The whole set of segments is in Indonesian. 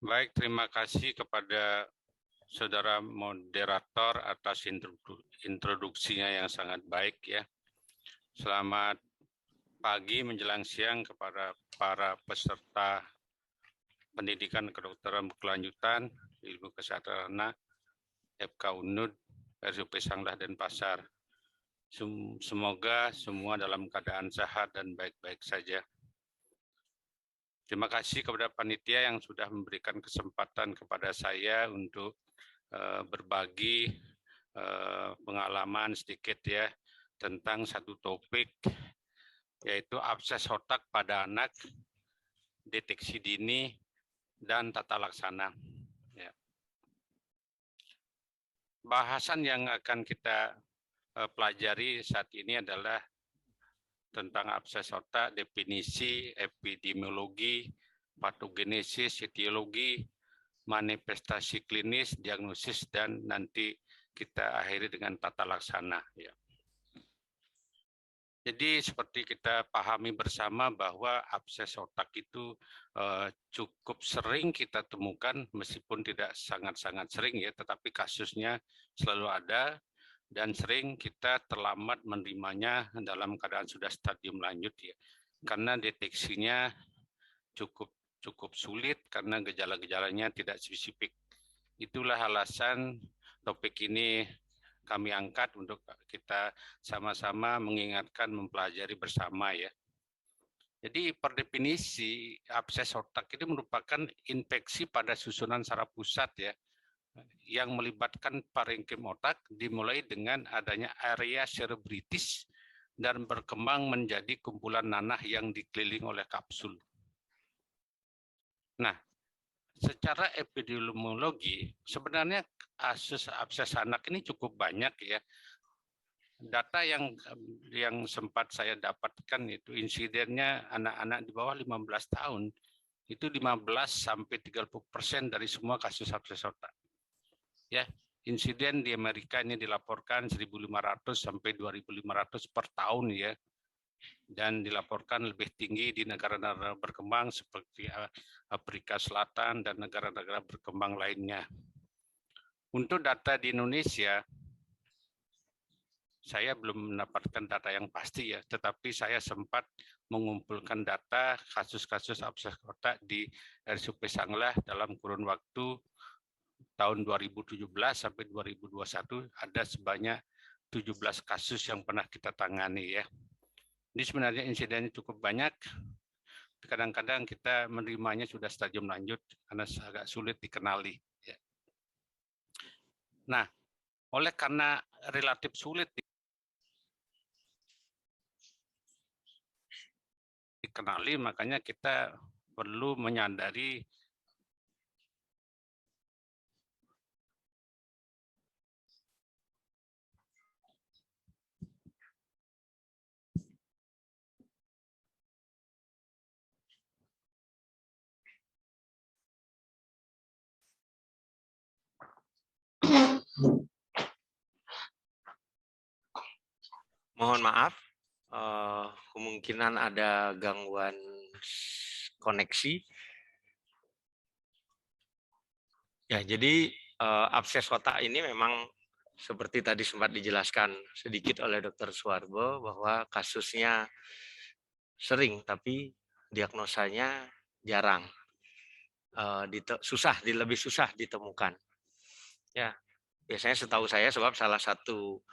Baik, terima kasih kepada saudara moderator atas introduksinya yang sangat baik ya. Selamat pagi menjelang siang kepada para peserta pendidikan kedokteran berkelanjutan, ilmu kesehatan anak, FK UNUD, RSUP Sanglah Denpasar. Semoga semua dalam keadaan sehat dan baik-baik saja. Terima kasih kepada panitia yang sudah memberikan kesempatan kepada saya untuk berbagi pengalaman sedikit ya tentang satu topik yaitu abses otak pada anak, deteksi dini, dan tata laksana. Ya. Bahasan yang akan kita pelajari saat ini adalah tentang abses otak, definisi, epidemiologi, patogenesis, etiologi, manifestasi klinis, diagnosis, dan nanti kita akhiri dengan tata laksana. Ya. Jadi seperti kita pahami bersama bahwa abses otak itu cukup sering kita temukan, meskipun tidak sangat-sangat sering ya, tetapi kasusnya selalu ada dan sering kita terlambat menerimanya dalam keadaan sudah stadium lanjut ya, karena deteksinya cukup sulit karena gejala-gejalanya tidak spesifik. Itulah alasan topik ini kami angkat untuk kita sama-sama mengingatkan, mempelajari bersama ya. Jadi per definisi abses otak itu merupakan infeksi pada susunan saraf pusat ya, yang melibatkan parenkim otak dimulai dengan adanya area cerebritis dan berkembang menjadi kumpulan nanah yang dikelilingi oleh kapsul. Nah, secara epidemiologi sebenarnya kasus abses anak ini cukup banyak ya. Data yang sempat saya dapatkan itu insidennya anak-anak di bawah 15 tahun itu 15 sampai 30% dari semua kasus abses otak. Ya, insiden di Amerika ini dilaporkan 1.500 sampai 2.500 per tahun ya. Dan dilaporkan lebih tinggi di negara-negara berkembang seperti Afrika Selatan dan negara-negara berkembang lainnya. Untuk data di Indonesia, saya belum mendapatkan data yang pasti ya, tetapi saya sempat mengumpulkan data kasus-kasus abses otak di RSUP Sanglah dalam kurun waktu tahun 2017 sampai 2021 ada sebanyak 17 kasus yang pernah kita tangani ya. Ini sebenarnya insidennya cukup banyak. Kadang-kadang kita menerimanya sudah stadium lanjut karena agak sulit dikenali. Ya. Nah, oleh karena relatif sulit dikenali, makanya kita perlu menyadari Mohon maaf, kemungkinan ada gangguan koneksi. Ya, jadi abses otak ini memang seperti tadi sempat dijelaskan sedikit oleh Dr. Suwarbo bahwa kasusnya sering tapi diagnosanya jarang, lebih susah ditemukan. Ya, biasanya setahu saya sebab salah satu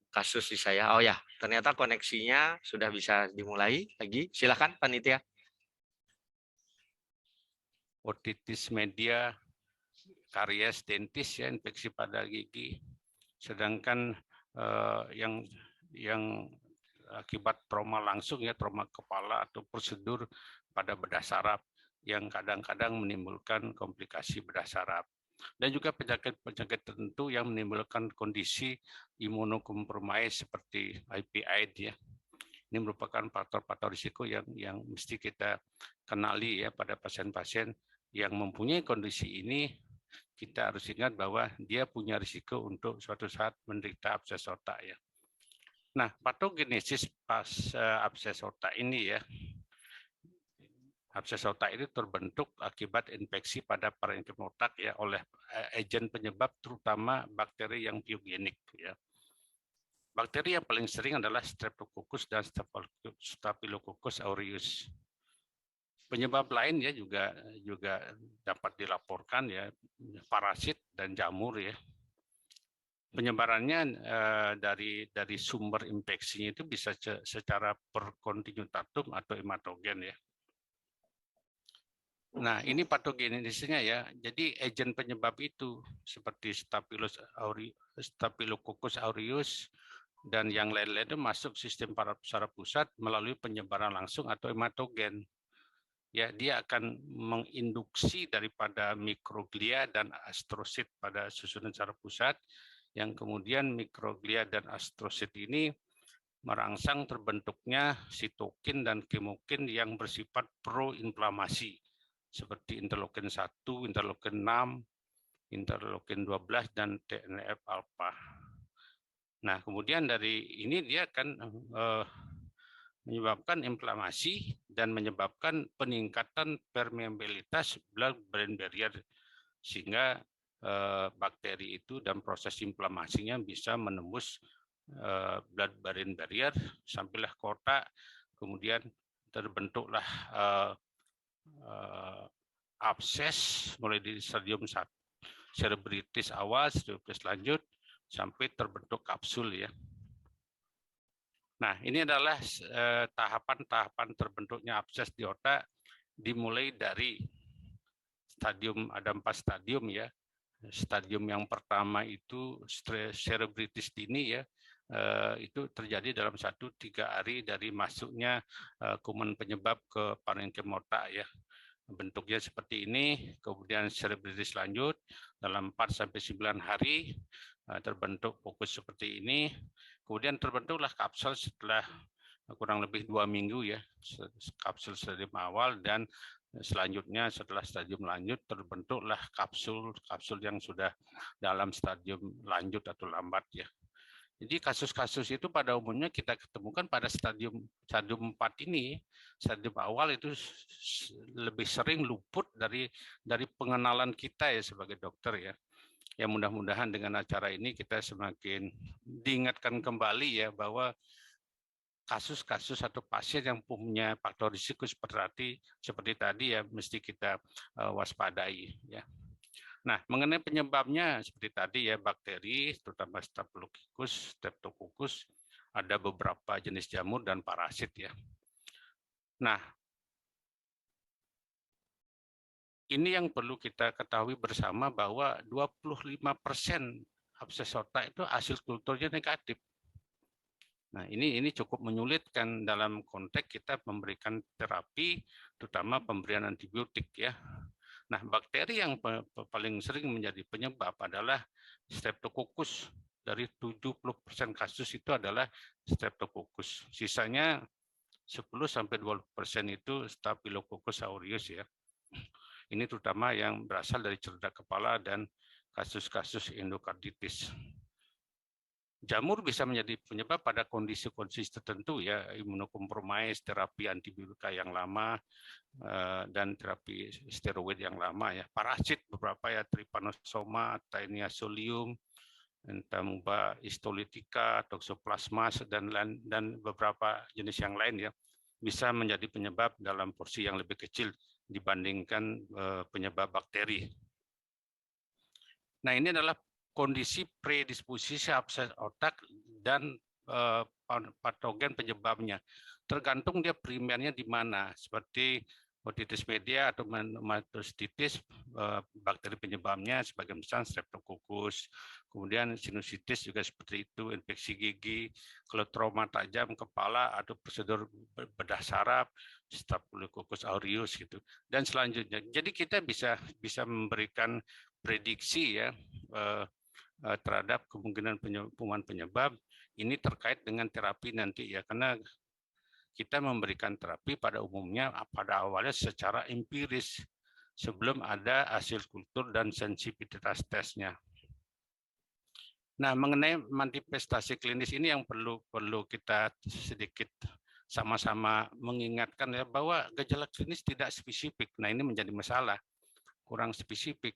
kasus di saya. Oh ya, ternyata koneksinya sudah bisa dimulai lagi. Silakan panitia. otitis media, karies dentis ya, infeksi pada gigi. Sedangkan yang akibat trauma langsung ya, trauma kepala atau prosedur pada bedah saraf yang kadang-kadang menimbulkan komplikasi bedah saraf. Dan juga penyakit-penyakit tertentu yang menimbulkan kondisi imunokompromis seperti IP/AIDS ya. Ini merupakan faktor-faktor risiko yang mesti kita kenali ya pada pasien-pasien yang mempunyai kondisi ini. Kita harus ingat bahwa dia punya risiko untuk suatu saat menderita abses otak ya. Nah, patogenesis abses otak ini ya Abses otak itu terbentuk akibat infeksi pada parenkim otak ya oleh agen penyebab terutama bakteri yang biogenik ya. Bakteri yang paling sering adalah Streptococcus dan Staphylococcus aureus. Penyebab lain ya juga dapat dilaporkan ya, parasit dan jamur ya. Penyebarannya dari sumber infeksinya itu bisa secara perkontinuatum atau hematogen ya. Nah, ini patogenisnya ya. Jadi agen penyebab itu seperti Staphylococcus aureus dan yang lain-lain itu masuk sistem saraf pusat melalui penyebaran langsung atau hematogen. Ya, dia akan menginduksi daripada mikroglia dan astrosit pada susunan saraf pusat, yang kemudian mikroglia dan astrosit ini merangsang terbentuknya sitokin dan kemokin yang bersifat proinflamasi seperti interleukin 1, interleukin 6, interleukin 12 dan TNF alpha. Nah, kemudian dari ini dia akan menyebabkan inflamasi dan menyebabkan peningkatan permeabilitas blood-brain barrier sehingga bakteri itu dan proses inflamasinya bisa menembus blood-brain barrier sampailah ke otak, kemudian terbentuklah abses mulai di stadium cerebritis awal, cerebritis lanjut sampai terbentuk kapsul ya. Nah, ini adalah tahapan-tahapan terbentuknya abses di otak dimulai dari stadium, ada 4 stadium ya. Stadium yang pertama itu cerebritis dini ya, itu terjadi dalam 1-3 hari dari masuknya kuman penyebab ke parenkim otak ya. Bentuknya seperti ini, kemudian cerebritis lanjut dalam 4-9 hari terbentuk fokus seperti ini, kemudian terbentuklah kapsul setelah kurang lebih 2 minggu ya, kapsul stadium awal, dan selanjutnya setelah stadium lanjut terbentuklah kapsul yang sudah dalam stadium lanjut atau lambat ya. Jadi kasus-kasus itu pada umumnya kita ketemukan pada stadium 4 ini, stadium awal itu lebih sering luput dari pengenalan kita ya sebagai dokter ya. Ya mudah-mudahan dengan acara ini kita semakin diingatkan kembali ya bahwa kasus-kasus atau pasien yang punya faktor risiko seperti tadi ya mesti kita waspadai ya. Nah, mengenai penyebabnya seperti tadi ya, bakteri terutama Staphylococcus, Streptococcus, ada beberapa jenis jamur dan parasit ya. Nah, ini yang perlu kita ketahui bersama bahwa 25% abses otak itu hasil kulturnya negatif. Nah, ini cukup menyulitkan dalam konteks kita memberikan terapi, terutama pemberian antibiotik ya. Nah, bakteri yang paling sering menjadi penyebab adalah Streptococcus. Dari 70% kasus itu adalah Streptococcus. Sisanya 10-20% itu Staphylococcus aureus ya. Ini terutama yang berasal dari cedera kepala dan kasus-kasus endokarditis. Jamur bisa menjadi penyebab pada kondisi-kondisi tertentu ya, imunokompromis, terapi antibiotika yang lama, dan terapi steroid yang lama ya. Parasit beberapa ya, Trypanosoma, Taeniasolium, Entamuba histolytica, Toxoplasma dan beberapa jenis yang lain ya, bisa menjadi penyebab dalam porsi yang lebih kecil dibandingkan penyebab bakteri. Nah, ini adalah kondisi predisposisi abses otak dan patogen penyebabnya. Tergantung dia primernya di mana, seperti otitis media atau mastocytitis, bakteri penyebabnya sebagian besar Streptococcus, kemudian sinusitis juga seperti itu, infeksi gigi, kalau trauma tajam kepala atau prosedur bedah saraf, Staphylococcus aureus gitu, dan selanjutnya. Jadi kita bisa memberikan prediksi ya terhadap kemungkinan penyebab ini terkait dengan terapi nanti ya, karena kita memberikan terapi pada umumnya pada awalnya secara empiris sebelum ada hasil kultur dan sensitivitas tesnya. Nah, mengenai manifestasi klinis ini yang perlu kita sedikit sama-sama mengingatkan ya bahwa gejala klinis tidak spesifik. Nah, ini menjadi masalah, kurang spesifik.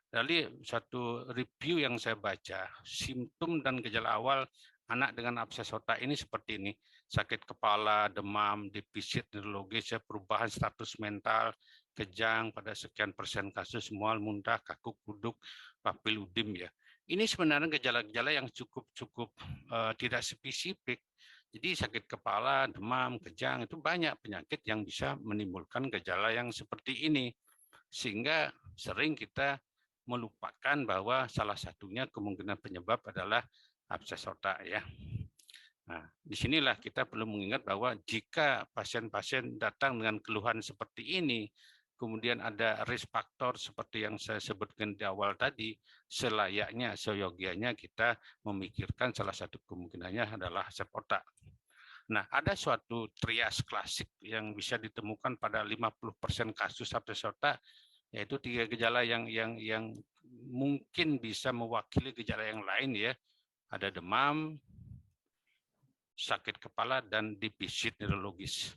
Dari satu review yang saya baca, simptom dan gejala awal anak dengan abses otak ini seperti ini: sakit kepala, demam, defisit neurologis, perubahan status mental, kejang pada sekian persen kasus, mual, muntah, kaku, kuduk, papiludim ya. Ini sebenarnya gejala-gejala yang cukup tidak spesifik. Jadi sakit kepala, demam, kejang itu banyak penyakit yang bisa menimbulkan gejala yang seperti ini. Sehingga sering kita melupakan bahwa salah satunya kemungkinan penyebab adalah abses otak ya. Nah, disinilah kita perlu mengingat bahwa jika pasien-pasien datang dengan keluhan seperti ini, kemudian ada risk factor seperti yang saya sebutkan di awal tadi, selayaknya, seyogianya kita memikirkan salah satu kemungkinannya adalah abses otak. Nah, ada suatu trias klasik yang bisa ditemukan pada 50% kasus abses otak, yaitu 3 gejala yang mungkin bisa mewakili gejala yang lain ya. Ada demam, sakit kepala, dan defisit neurologis.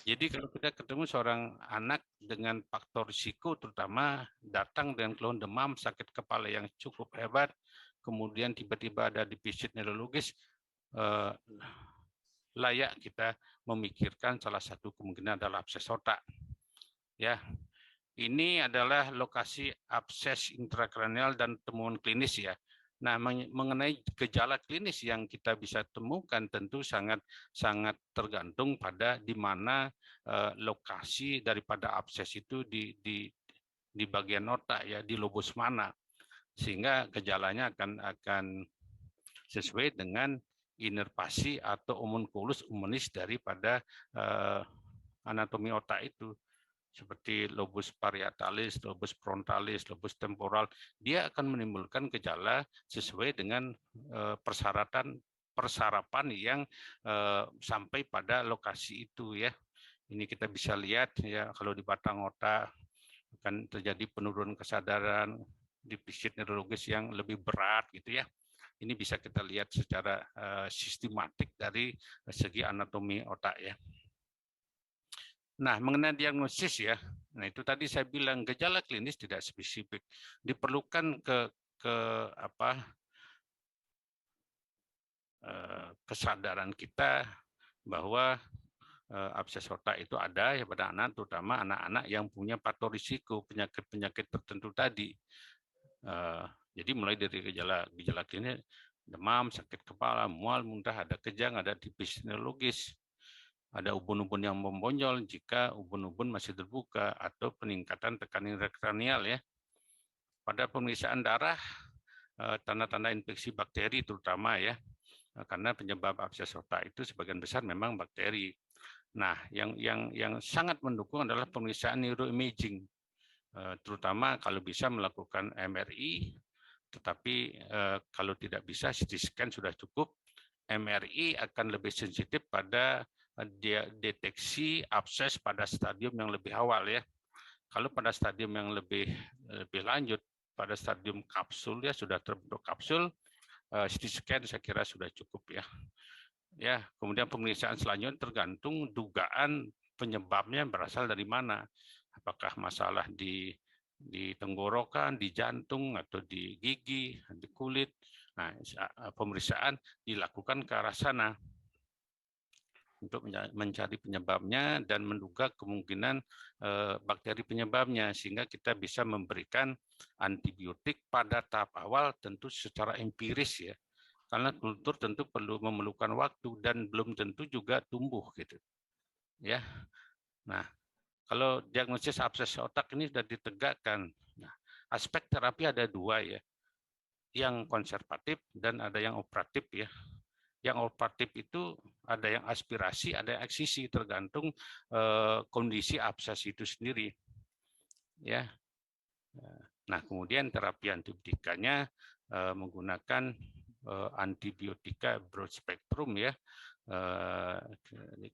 Jadi kalau kita ketemu seorang anak dengan faktor risiko, terutama datang dengan keluhan demam, sakit kepala yang cukup hebat, kemudian tiba-tiba ada defisit neurologis, layak kita memikirkan salah satu kemungkinan adalah abses otak. Ya, ini adalah lokasi abses intrakranial dan temuan klinis ya. Nah, mengenai gejala klinis yang kita bisa temukan tentu sangat tergantung pada di mana lokasi daripada abses itu di bagian otak ya, di lobus mana, sehingga gejalanya akan sesuai dengan inervasi atau homunculus humanis daripada anatomi otak itu, seperti lobus parietalis, lobus frontalis, lobus temporal, dia akan menimbulkan gejala sesuai dengan persarapan yang sampai pada lokasi itu ya. Ini kita bisa lihat ya, kalau di batang otak akan terjadi penurunan kesadaran, defisit neurologis yang lebih berat gitu ya. Ini bisa kita lihat secara sistematik dari segi anatomi otak ya. Nah, mengenai diagnosis ya, nah itu tadi saya bilang gejala klinis tidak spesifik, diperlukan kesadaran kita bahwa abses otak itu ada ya pada anak, terutama anak-anak yang punya faktor risiko penyakit-penyakit tertentu tadi. Jadi mulai dari gejala klinis, demam, sakit kepala, mual, muntah, ada kejang, ada defisit neurologis, ada ubun-ubun yang membonjol jika ubun-ubun masih terbuka, atau peningkatan tekanan intrakranial ya. Pada pemeriksaan darah, tanda-tanda infeksi bakteri terutama ya, karena penyebab abses otak itu sebagian besar memang bakteri. Nah, yang sangat mendukung adalah pemeriksaan neuroimaging, terutama kalau bisa melakukan MRI, tetapi kalau tidak bisa CT scan sudah cukup. MRI akan lebih sensitif pada deteksi abses pada stadium yang lebih awal ya. Kalau pada stadium yang lebih lanjut, pada stadium kapsul ya, sudah terbentuk kapsul, CT scan saya kira sudah cukup ya. Ya, kemudian pemeriksaan selanjutnya tergantung dugaan penyebabnya berasal dari mana. Apakah masalah di tenggorokan, di jantung, atau di gigi, di kulit. Nah, pemeriksaan dilakukan ke arah sana untuk mencari penyebabnya dan menduga kemungkinan bakteri penyebabnya, sehingga kita bisa memberikan antibiotik pada tahap awal tentu secara empiris ya, karena kultur tentu memerlukan waktu dan belum tentu juga tumbuh gitu ya. Nah, kalau diagnosis abses otak ini sudah ditegakkan, nah, aspek terapi ada dua ya, yang konservatif dan ada yang operatif ya. Yang operatif itu ada yang aspirasi, ada yang eksisi, tergantung kondisi abses itu sendiri. Ya. Nah, kemudian terapi antibiotikanya menggunakan antibiotika broad spectrum ya.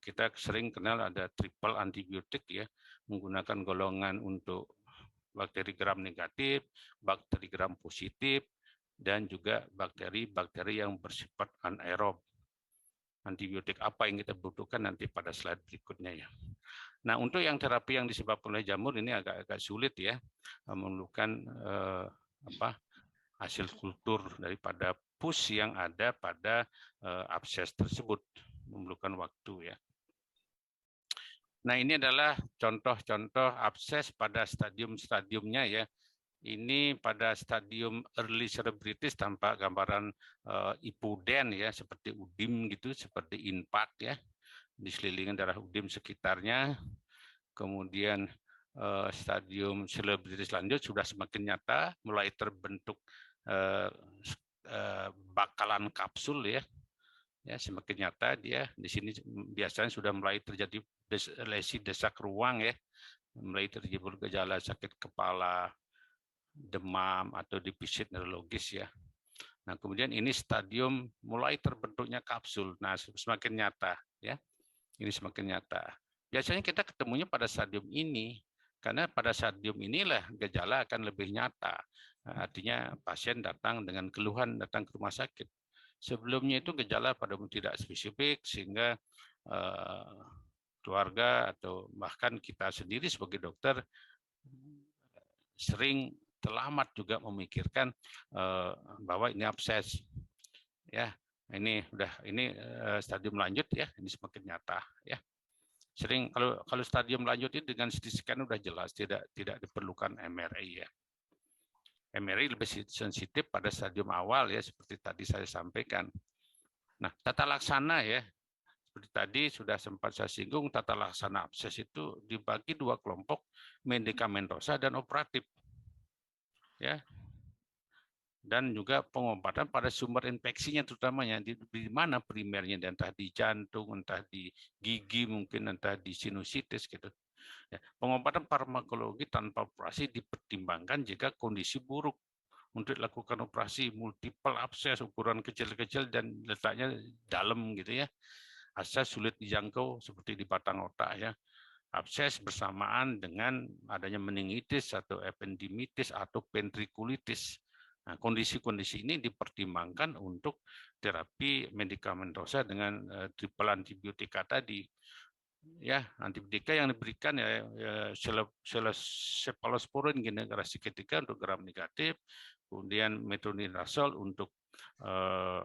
Kita sering kenal ada triple antibiotik ya, menggunakan golongan untuk bakteri gram negatif, bakteri gram positif, dan juga bakteri yang bersifat anaerob. antibiotik apa yang kita butuhkan nanti pada slide berikutnya ya. Nah, untuk yang terapi yang disebabkan oleh jamur ini agak sulit ya, memerlukan hasil kultur daripada pus yang ada pada abses tersebut, memerlukan waktu ya. Nah, ini adalah contoh-contoh abses pada stadium-stadiumnya ya. Ini pada stadium early cerebritis tampak gambaran ipuden ya, seperti udim gitu, seperti infark ya, di selilingan darah udim sekitarnya. Kemudian stadium selebritis lanjut sudah semakin nyata, mulai terbentuk bakalan kapsul ya, semakin nyata dia di sini biasanya sudah mulai terjadi lesi desak ruang ya, mulai terjadi gejala sakit kepala, demam atau defisit neurologis ya. Nah kemudian ini stadium mulai terbentuknya kapsul, nah semakin nyata ya, ini semakin nyata. Biasanya kita ketemunya pada stadium ini, karena pada stadium inilah gejala akan lebih nyata. Artinya pasien datang dengan keluhan, datang ke rumah sakit. Sebelumnya itu gejala pada tidak spesifik, sehingga keluarga atau bahkan kita sendiri sebagai dokter sering terlambat juga memikirkan bahwa ini abses. Ya, ini stadium lanjut ya, ini semakin nyata ya. Sering kalau stadium lanjut itu dengan CT scan udah jelas tidak diperlukan MRI ya. MRI lebih sensitif pada stadium awal ya, seperti tadi saya sampaikan. Nah, tata laksana ya, seperti tadi sudah sempat saya singgung, tata laksana abses itu dibagi dua kelompok, medikamentosa dan operatif. Ya, dan juga pengobatan pada sumber infeksinya, terutamanya di mana primernya, entah di jantung, entah di gigi, mungkin entah di sinusitis gitu. Ya, pengobatan farmakologi tanpa operasi dipertimbangkan jika kondisi buruk untuk dilakukan operasi multiple abses ukuran kecil-kecil dan letaknya dalam gitu ya. Abses sulit dijangkau seperti di batang otak ya. Abses bersamaan dengan adanya meningitis atau ependimitis atau ventrikulitis. Nah, kondisi-kondisi ini dipertimbangkan untuk terapi medikamentosa dengan triple antibiotika tadi. Ya, antibiotika yang diberikan ya cephalosporin generasi ketiga untuk gram negatif, kemudian metronidazole untuk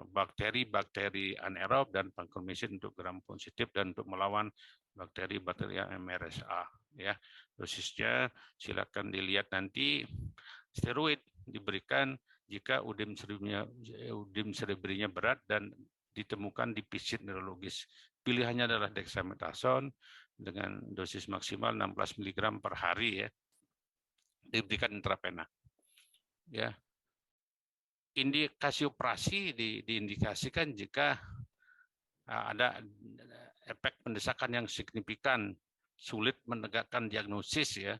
bakteri-bakteri anaerob dan vancomycin untuk gram positif dan untuk melawan bakteri-bakteri yang MRSA ya. Dosisnya silakan dilihat nanti. Steroid diberikan jika udim cerebrinya berat dan ditemukan defisit neurologis. Pilihannya adalah dexamethasone dengan dosis maksimal 16 mg per hari ya. Diberikan intravena. Ya. Indikasi operasi diindikasikan jika ada efek pendesakan yang signifikan, sulit menegakkan diagnosis ya.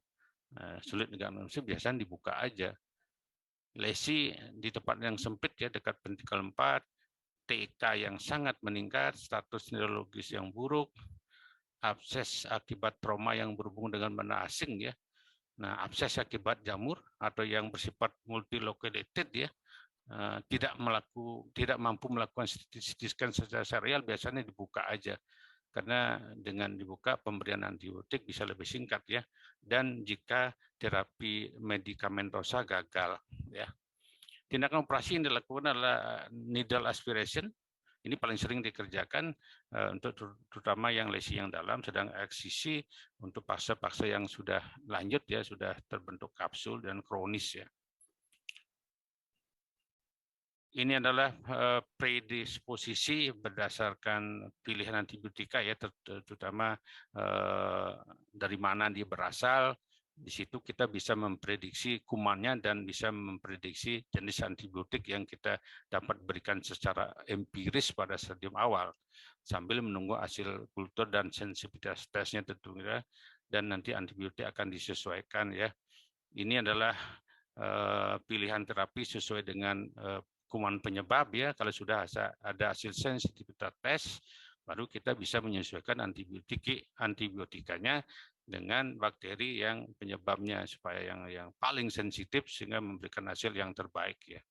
Sulit diagnosis biasanya dibuka aja. Lesi di tempat yang sempit ya, dekat ventrikel 4, TK yang sangat meningkat, status neurologis yang buruk, abses akibat trauma yang berhubungan dengan benda asing ya. Nah, abses akibat jamur atau yang bersifat multiloculated ya, tidak mampu melakukan CT scan secara serial, biasanya dibuka aja. Karena dengan dibuka pemberian antibiotik bisa lebih singkat ya. Dan jika terapi medikamentosa gagal ya. Tindakan operasi yang dilakukan adalah needle aspiration. Ini paling sering dikerjakan untuk terutama yang lesi yang dalam, sedang eksisi untuk fase-fase yang sudah lanjut ya, sudah terbentuk kapsul dan kronis ya. Ini adalah predisposisi berdasarkan pilihan antibiotika ya, terutama dari mana dia berasal. Di situ kita bisa memprediksi kumannya dan bisa memprediksi jenis antibiotik yang kita dapat berikan secara empiris pada stadium awal sambil menunggu hasil kultur dan sensitivitas tesnya tentunya, dan nanti antibiotik akan disesuaikan ya. Ini adalah pilihan terapi sesuai dengan kuman penyebab ya. Kalau sudah ada hasil sensitivitas tes, baru kita bisa menyesuaikan antibiotikanya dengan bakteri yang penyebabnya supaya yang paling sensitif sehingga memberikan hasil yang terbaik ya.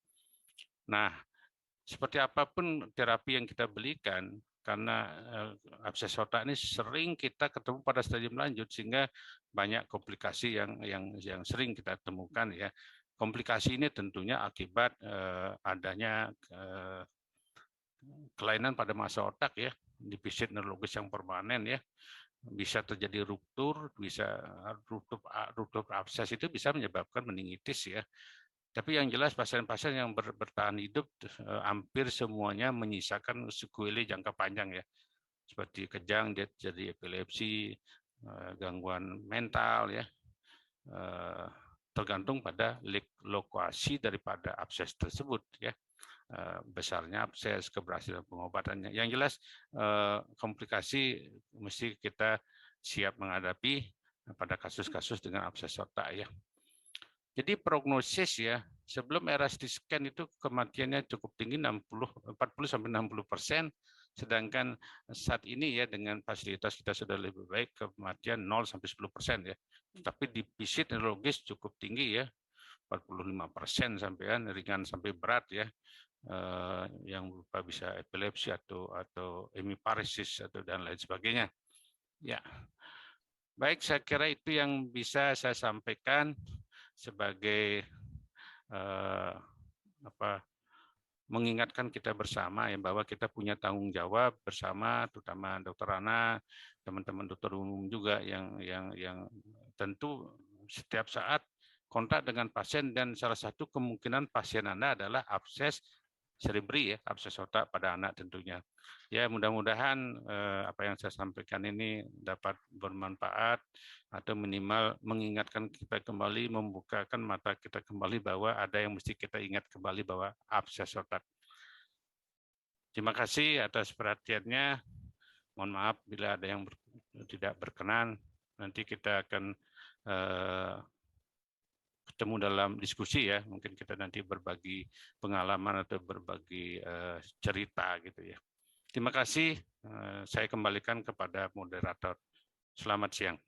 Nah, seperti apapun terapi yang kita berikan, karena abses otak ini sering kita ketemu pada stadium lanjut sehingga banyak komplikasi yang sering kita temukan ya. Komplikasi ini tentunya akibat adanya kelainan pada massa otak ya, defisit neurologis yang permanen ya. Bisa terjadi ruptur, bisa ruptur abses itu bisa menyebabkan meningitis ya. Tapi yang jelas pasien-pasien yang bertahan hidup hampir semuanya menyisakan sequelae jangka panjang ya, seperti kejang, jadi epilepsi, gangguan mental ya, tergantung pada lokasi daripada abses tersebut ya, besarnya abses, keberhasilan pengobatannya. Yang jelas komplikasi mesti kita siap menghadapi pada kasus-kasus dengan abses otak ya. Jadi prognosis ya, sebelum era CT scan itu kematiannya cukup tinggi 40-60%, sedangkan saat ini ya dengan fasilitas kita sudah lebih baik kematian 0-10% ya. Tapi defisit neurologis cukup tinggi ya, 45% sampai ringan sampai berat ya, yang berupa bisa epilepsi atau hemiparesis atau dan lain sebagainya. Ya, baik, saya kira itu yang bisa saya sampaikan sebagai mengingatkan kita bersama ya bahwa kita punya tanggung jawab bersama, terutama Dokter Ana, teman-teman dokter umum juga yang tentu setiap saat kontak dengan pasien, dan salah satu kemungkinan pasien Anda adalah abses cerebri ya, abses otak pada anak tentunya. Ya, mudah-mudahan apa yang saya sampaikan ini dapat bermanfaat atau minimal mengingatkan kita kembali, membukakan mata kita kembali bahwa ada yang mesti kita ingat kembali bahwa abses otak. Terima kasih atas perhatiannya. Mohon maaf bila ada yang tidak berkenan. Nanti kita akan ketemu dalam diskusi ya, mungkin kita nanti berbagi pengalaman atau berbagi cerita gitu ya. Terima kasih, saya kembalikan kepada moderator. Selamat siang.